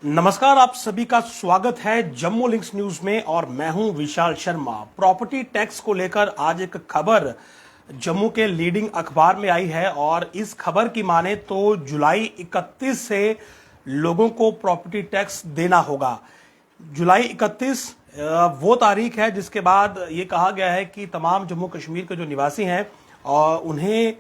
नमस्कार, आप सभी का स्वागत है जम्मू लिंक्स न्यूज में और मैं हूं विशाल शर्मा। प्रॉपर्टी टैक्स को लेकर आज एक खबर जम्मू के लीडिंग अखबार में आई है और इस खबर की माने तो जुलाई 31 से लोगों को प्रॉपर्टी टैक्स देना होगा। जुलाई 31 वो तारीख है जिसके बाद ये कहा गया है कि तमाम जम्मू कश्मीर के जो निवासी हैं और उन्हें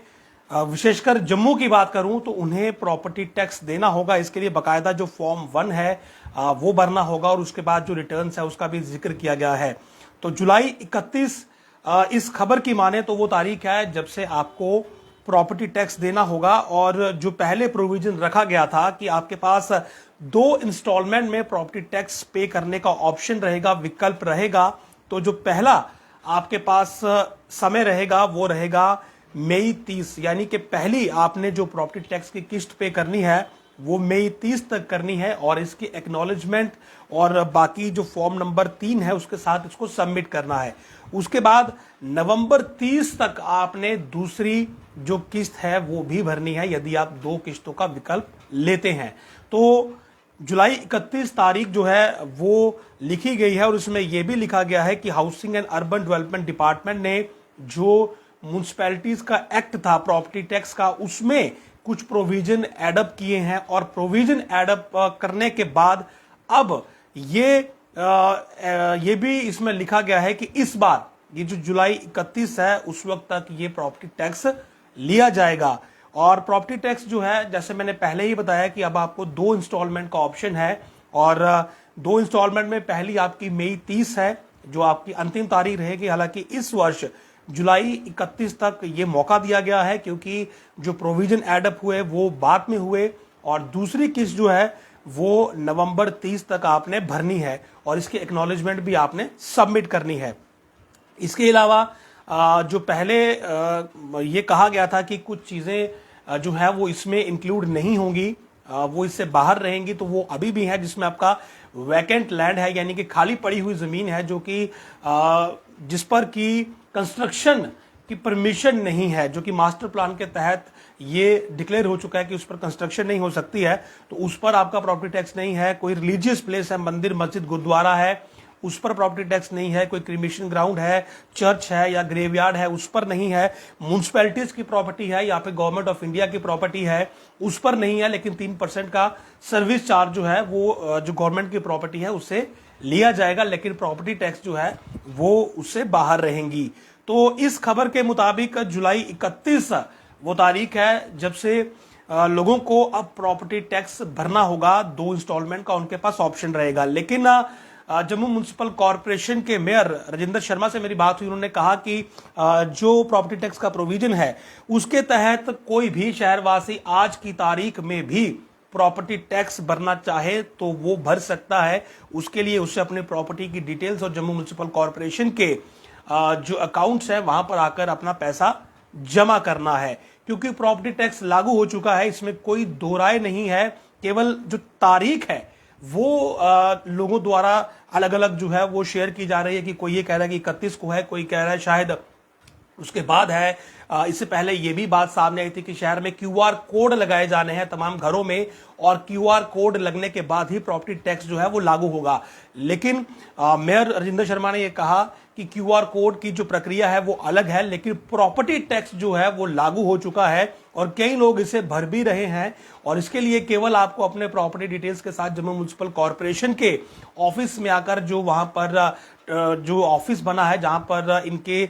विशेषकर जम्मू की बात करूं तो उन्हें प्रॉपर्टी टैक्स देना होगा। इसके लिए बकायदा जो फॉर्म 1 है वो भरना होगा और उसके बाद जो रिटर्न्स है उसका भी जिक्र किया गया है। तो जुलाई 31 इस खबर की माने तो वो तारीख है जब से आपको प्रॉपर्टी टैक्स देना होगा। और जो पहले प्रोविजन रखा गया था कि आपके पास 2 इंस्टॉलमेंट में प्रॉपर्टी टैक्स पे करने का ऑप्शन रहेगा, विकल्प रहेगा। तो जो पहला आपके पास समय रहेगा वो रहेगा मई 30, यानी कि पहली आपने जो प्रॉपर्टी टैक्स की किस्त पे करनी है वो मई 30 तक करनी है और इसकी एक्नॉलेजमेंट और बाकी जो फॉर्म नंबर 3 है उसके साथ इसको सबमिट करना है। उसके बाद नवंबर 30 तक आपने दूसरी जो किस्त है वो भी भरनी है यदि आप 2 किस्तों का विकल्प लेते हैं। तो जुलाई 31 तारीख जो है वो लिखी गई है और इसमें यह भी लिखा गया है कि housing and urban development department ने जो म्युनिसिपैलिटीज का एक्ट था प्रॉपर्टी टैक्स का उसमें कुछ प्रोविजन एडअप किए हैं और प्रोविजन एडअप करने के बाद अब ये भी इसमें लिखा गया है कि इस बार ये जो जुलाई 31 है उस वक्त तक ये प्रॉपर्टी टैक्स लिया जाएगा। और प्रॉपर्टी टैक्स जो है जैसे मैंने पहले ही बताया कि अब आपको 2 इंस्टॉलमेंट का ऑप्शन है और 2 इंस्टॉलमेंट में पहली आपकी मई 30 है जो आपकी अंतिम तारीख रहेगी। हालांकि इस वर्ष जुलाई 31 तक ये मौका दिया गया है क्योंकि जो प्रोविजन एडअप हुए वो बाद में हुए और दूसरी किस्त जो है वो नवंबर 30 तक आपने भरनी है और इसकी एक्नॉलेजमेंट भी आपने सबमिट करनी है। इसके अलावा जो पहले ये कहा गया था कि कुछ चीजें जो है वो इसमें इंक्लूड नहीं होंगी, वो इससे बाहर रहेंगी, तो वो अभी भी है जिसमें आपका वैकेंट लैंड है यानी कि खाली पड़ी हुई जमीन है जो कि जिस पर की कंस्ट्रक्शन की परमिशन नहीं है, जो कि मास्टर प्लान के तहत ये डिक्लेयर हो चुका है कि उस पर कंस्ट्रक्शन नहीं हो सकती है, तो उस पर आपका प्रॉपर्टी टैक्स नहीं है। कोई रिलीजियस प्लेस है, मंदिर मस्जिद गुरुद्वारा है, उस पर प्रॉपर्टी टैक्स नहीं है। कोई क्रिमेशन ग्राउंड है, चर्च है या ग्रेवयार्ड है, उस पर नहीं है। म्युनिसिपैलिटीज की प्रॉपर्टी है या फिर गवर्नमेंट ऑफ इंडिया की प्रॉपर्टी है, उस पर नहीं है। लेकिन 3% का सर्विस चार्ज जो है वो जो गवर्नमेंट की प्रॉपर्टी है उससे लिया जाएगा, लेकिन प्रॉपर्टी टैक्स जो है वो उससे बाहर रहेंगी। तो इस खबर के मुताबिक जुलाई 31 वो तारीख है जब से लोगों को अब प्रॉपर्टी टैक्स भरना होगा। 2 इंस्टॉलमेंट का उनके पास ऑप्शन रहेगा। लेकिन जम्मू म्युनिसिपल कॉरपोरेशन के मेयर राजेंद्र शर्मा से मेरी बात हुई, उन्होंने कहा कि जो प्रॉपर्टी टैक्स का प्रोविजन है उसके तहत कोई भी शहरवासी आज की तारीख में भी प्रॉपर्टी टैक्स भरना चाहे तो वो भर सकता है। उसके लिए उसे अपने प्रॉपर्टी की डिटेल्स और जम्मू म्युनिसिपल कॉरपोरेशन के जो अकाउंट्स है वहां पर आकर अपना पैसा जमा करना है, क्योंकि प्रॉपर्टी टैक्स लागू हो चुका है, इसमें कोई दो राय नहीं है। केवल जो तारीख है वो लोगों द्वारा अलग अलग जो है वो शेयर की जा रही है कि कोई ये कह रहा है कि 31 को है, कोई कह रहा है शायद उसके बाद है। इससे पहले ये भी बात सामने आई थी कि शहर में क्यूआर कोड लगाए जाने हैं तमाम घरों में और क्यूआर कोड लगने के बाद ही प्रॉपर्टी टैक्स जो है वो लागू होगा। लेकिन मेयर राजेंद्र शर्मा ने यह कहा कि क्यूआर कोड की जो प्रक्रिया है वो अलग है, लेकिन प्रॉपर्टी टैक्स जो है वो लागू हो चुका है और कई लोग इसे भर भी रहे हैं। और इसके लिए केवल आपको अपने प्रॉपर्टी डिटेल्स के साथ जम्मू म्युनिसिपल कॉरपोरेशन के ऑफिस में आकर, जो वहां पर जो ऑफिस बना है जहां पर इनके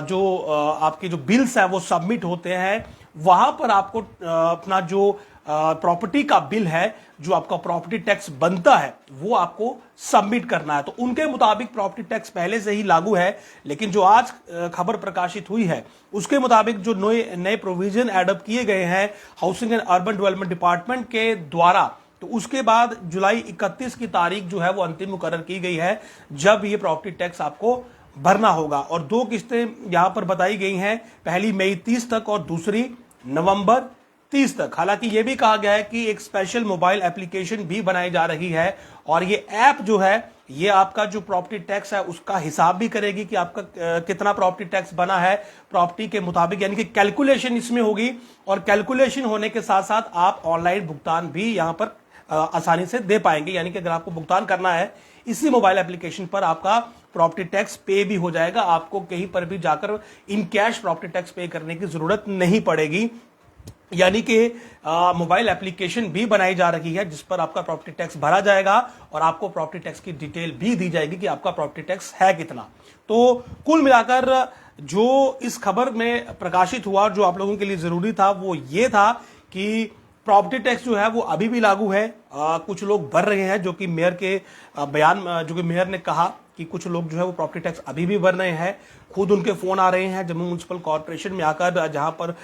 जो आपके जो बिल्स है वो सबमिट होते हैं, वहां पर आपको अपना जो प्रॉपर्टी का बिल है, जो आपका प्रॉपर्टी टैक्स बनता है, वो आपको सबमिट करना है। तो उनके मुताबिक प्रॉपर्टी टैक्स पहले से ही लागू है, लेकिन जो आज खबर प्रकाशित हुई है उसके मुताबिक जो नए प्रोविजन एडअप किए गए हैं housing and urban development department के द्वारा, तो उसके बाद जुलाई 31 की तारीख जो है वो अंतिम मुकर्रर की गई है जब ये प्रॉपर्टी टैक्स आपको भरना होगा। और 2 किस्तें यहां पर बताई गई हैं, पहली मई 30 तक और दूसरी नवंबर 30 तक। हालांकि यह भी कहा गया है कि एक स्पेशल मोबाइल एप्लीकेशन भी बनाई जा रही है और ये ऐप जो है ये आपका जो प्रॉपर्टी टैक्स है उसका हिसाब भी करेगी कि आपका कितना प्रॉपर्टी टैक्स बना है प्रॉपर्टी के मुताबिक, यानी कि कैलकुलेशन इसमें होगी। और कैलकुलेशन होने के साथ साथ आप ऑनलाइन भुगतान भी यहां पर आसानी से दे पाएंगे। यानी कि अगर आपको भुगतान करना है इसी मोबाइल एप्लीकेशन पर आपका प्रॉपर्टी टैक्स पे भी हो जाएगा, आपको कहीं पर भी जाकर इन कैश प्रॉपर्टी टैक्स पे करने की जरूरत नहीं पड़ेगी। यानी कि मोबाइल एप्लीकेशन भी बनाई जा रही है जिस पर आपका प्रॉपर्टी टैक्स भरा जाएगा और आपको प्रॉपर्टी टैक्स की डिटेल भी दी जाएगी कि आपका प्रॉपर्टी टैक्स है कितना। तो कुल मिलाकर जो इस खबर में प्रकाशित हुआ, जो आप लोगों के लिए जरूरी था, वो ये था कि प्रॉपर्टी टैक्स जो है वो अभी भी लागू है। कुछ लोग भर रहे हैं, जो कि मेयर के बयान, जो कि मेयर ने कहा कि कुछ लोग जो है वो प्रॉपर्टी टैक्स अभी भी भर रहे हैं। खुद उनके फोन आ रहे हैं जम्मू म्युनिसिपल कॉर्पोरेशन में आकर, जहां पर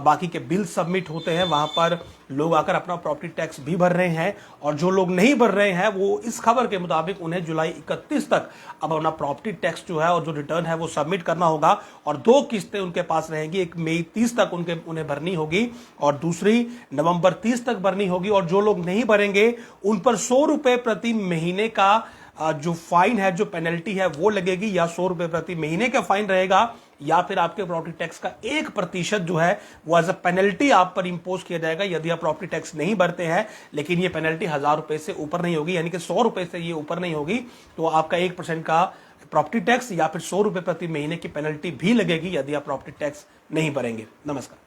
बाकी के बिल सबमिट होते हैं वहां पर लोग आकर अपना प्रॉपर्टी टैक्स भी भर रहे हैं। और जो लोग नहीं भर रहे हैं वो इस खबर के मुताबिक उन्हें जुलाई 31 तक अब अपना प्रॉपर्टी टैक्स जो है और जो रिटर्न है वो सबमिट करना होगा। और 2 किस्तें उनके पास रहेंगी, एक मई 30 तक उन्हें भरनी होगी और दूसरी नवंबर 30 तक भरनी होगी। और जो लोग नहीं भरेंगे उन पर 100 रुपए प्रति महीने का जो फाइन है, जो पेनल्टी है वो लगेगी। या 100 रुपए प्रति महीने का फाइन रहेगा, या फिर आपके प्रॉपर्टी टैक्स का 1% जो है वो एज अ पेनल्टी आप पर इंपोज किया जाएगा यदि आप प्रॉपर्टी टैक्स नहीं भरते हैं। लेकिन ये पेनल्टी 1000 रुपए से ऊपर नहीं होगी, यानी कि 100 रुपए से ये ऊपर नहीं होगी। तो आपका 1% का प्रॉपर्टी टैक्स या फिर 100 रुपए प्रति महीने की पेनल्टी भी लगेगी यदि आप प्रॉपर्टी टैक्स नहीं भरेंगे। नमस्कार।